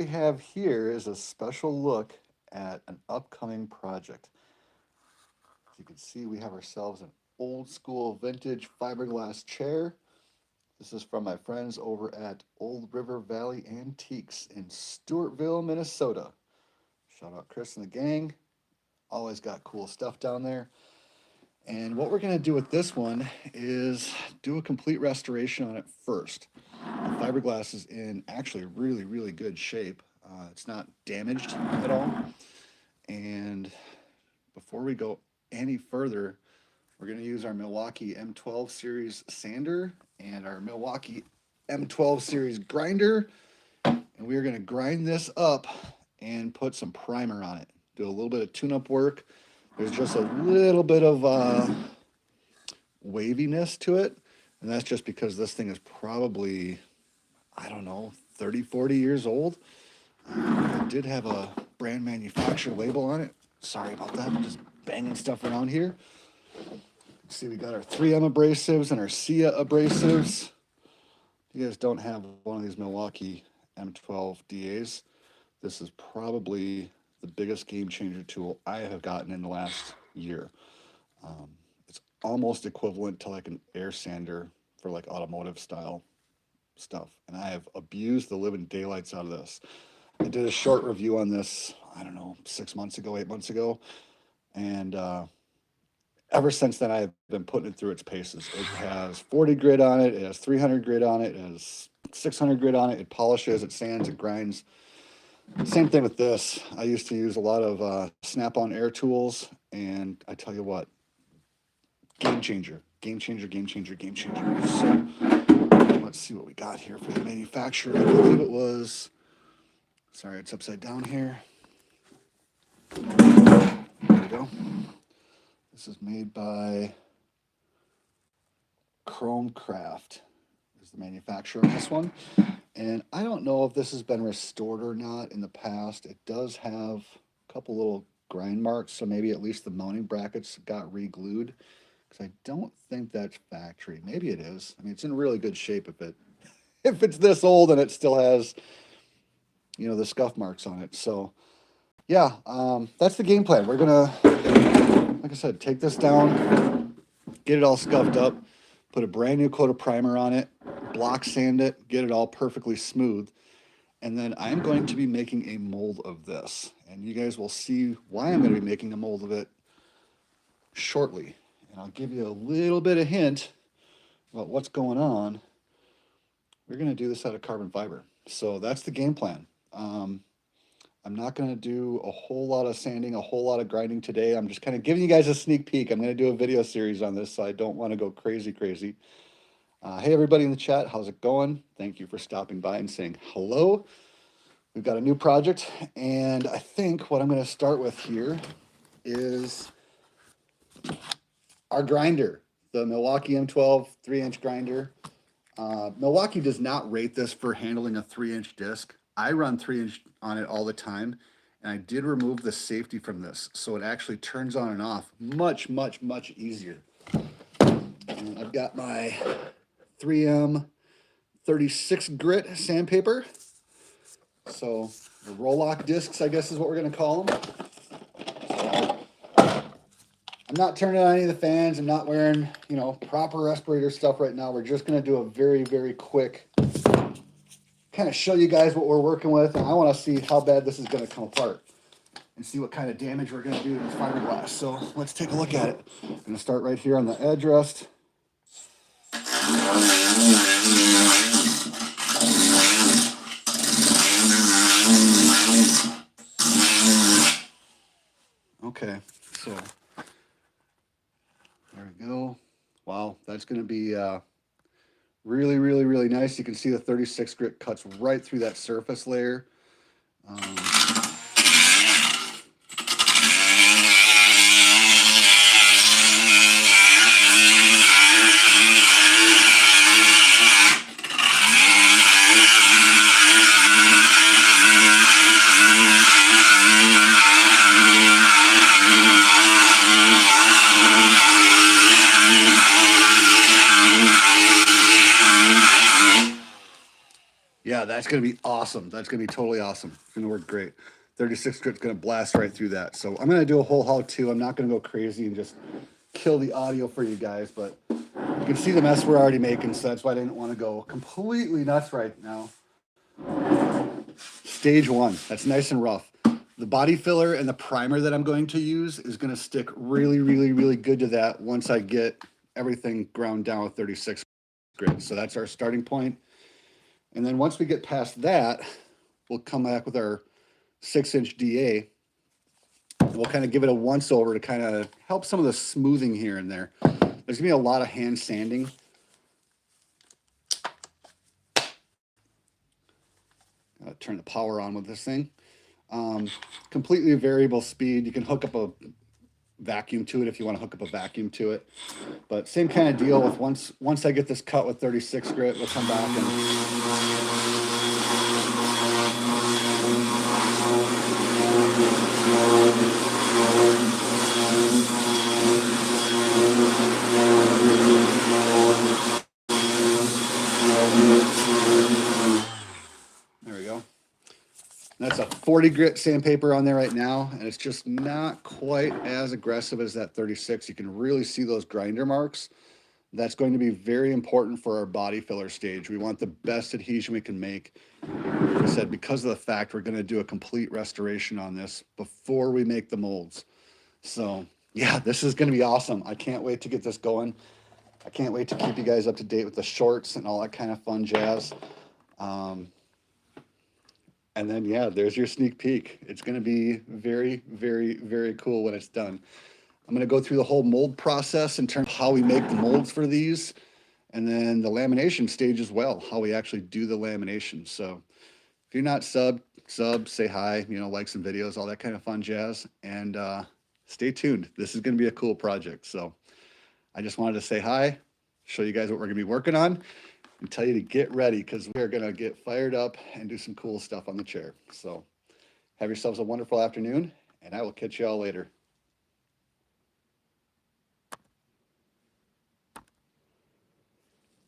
we have here is a special look at an upcoming project. As you can see, we have ourselves an old school vintage fiberglass chair. This is from my friends over at Old River Valley Antiques in Stewartville, Minnesota. Shout out Chris and the gang. Always got cool stuff down there. And what we're going to do with this one is do a complete restoration on it first. The fiberglass is in actually really, really good shape. It's not damaged at all. And before we go any further, we're going to use our Milwaukee M12 series sander and our Milwaukee M12 series grinder. And we're going to grind this up and put some primer on it. Do a little bit of tune-up work. There's just a little bit of waviness to it. And that's just because this thing is probably, I don't know, 30, 40 years old. It did have a brand manufacturer label on it. Sorry about that. I'm just banging stuff around here. See, we got our 3M abrasives and our SIA abrasives. If you guys don't have one of these Milwaukee M12 DAs, this is probably the biggest game changer tool I have gotten in the last year. It's almost equivalent to like an air sander for like automotive style stuff. And I have abused the living daylights out of this. I did a short review on this, I don't know, 6 months ago, 8 months ago. And ever since then, I've been putting it through its paces. It has 40 grit on it, it has 300 grit on it, it has 600 grit on it. It polishes, it sands, it grinds. Same thing with this. I used to use a lot of Snap-on air tools, and I tell you what, game changer, game changer, game changer, game changer. So let's see what we got here for the manufacturer. I believe it was, sorry, it's upside down here. There we go. This is made by Chromecraft, is the manufacturer on this one. And I don't know if this has been restored or not in the past. It does have a couple little grind marks, so maybe at least the mounting brackets got re-glued. Because I don't think that's factory. Maybe it is. I mean, it's in really good shape if it's this old and it still has, you know, the scuff marks on it. So yeah, that's the game plan. We're gonna, like I said, take this down, get it all scuffed up, put a brand new coat of primer on it, block sand it, get it all perfectly smooth. And then I'm going to be making a mold of this. And you guys will see why I'm going to be making a mold of it shortly. And I'll give you a little bit of hint about what's going on. We're going to do this out of carbon fiber. So that's the game plan. I'm not going to do a whole lot of sanding, a whole lot of grinding today. I'm just kind of giving you guys a sneak peek. I'm going to do a video series on this, so I don't want to go crazy. Hey, everybody in the chat, how's it going? Thank you for stopping by and saying hello. We've got a new project, and I think what I'm going to start with here is our grinder, the Milwaukee M12 3-inch grinder. Milwaukee does not rate this for handling a 3-inch disc. I run 3-inch on it all the time, and I did remove the safety from this, so it actually turns on and off much, much, much easier. And I've got my 3M 36 grit sandpaper. So the roll-lock discs, I guess is what we're going to call them. So I'm not turning on any of the fans. I'm not wearing, you know, proper respirator stuff right now. We're just going to do a very, very quick kind of show you guys what we're working with. And I want to see how bad this is going to come apart and see what kind of damage we're going to do to this fiberglass. So let's take a look at it. I'm going to start right here on the edge rest. Okay, so there we go. Wow, that's going to be really, really, really nice. You can see the 36 grit cuts right through that surface layer. Yeah, that's going to be awesome. That's going to be totally awesome. It's going to work great. 36 grit's going to blast right through that. So I'm going to do a whole how-to. I'm not going to go crazy and just kill the audio for you guys, but you can see the mess we're already making, so that's why I didn't want to go completely nuts right now. Stage one, that's nice and rough. The body filler and the primer that I'm going to use is going to stick really, really, really good to that once I get everything ground down with 36 grit. So that's our starting point. And then once we get past that, we'll come back with our 6-inch DA. And we'll kind of give it a once over to kind of help some of the smoothing here and there. There's gonna be a lot of hand sanding. Turn the power on with this thing. Completely variable speed. You can hook up a vacuum to it if you want to hook up a vacuum to it. But same kind of deal with once I get this cut with 36 grit, we'll come back and there we go. That's a 40 grit sandpaper on there right now, and it's just not quite as aggressive as that 36. You can really see those grinder marks. That's going to be very important for our body filler stage. We want the best adhesion we can make. Like I said, because of the fact we're going to do a complete restoration on this before we make the molds. So yeah, this is going to be awesome. I can't wait to get this going. I can't wait to keep you guys up to date with the shorts and all that kind of fun jazz. And then, yeah, there's your sneak peek. It's going to be very, very, very cool when it's done. I'm going to go through the whole mold process in terms of how we make the molds for these, and then the lamination stage as well, how we actually do the lamination. So if you're not sub, say hi, like some videos, all that kind of fun jazz. And stay tuned. This is going to be a cool project. So I just wanted to say hi, show you guys what we're going to be working on, and tell you to get ready because we're going to get fired up and do some cool stuff on the chair. So have yourselves a wonderful afternoon, and I will catch you all later.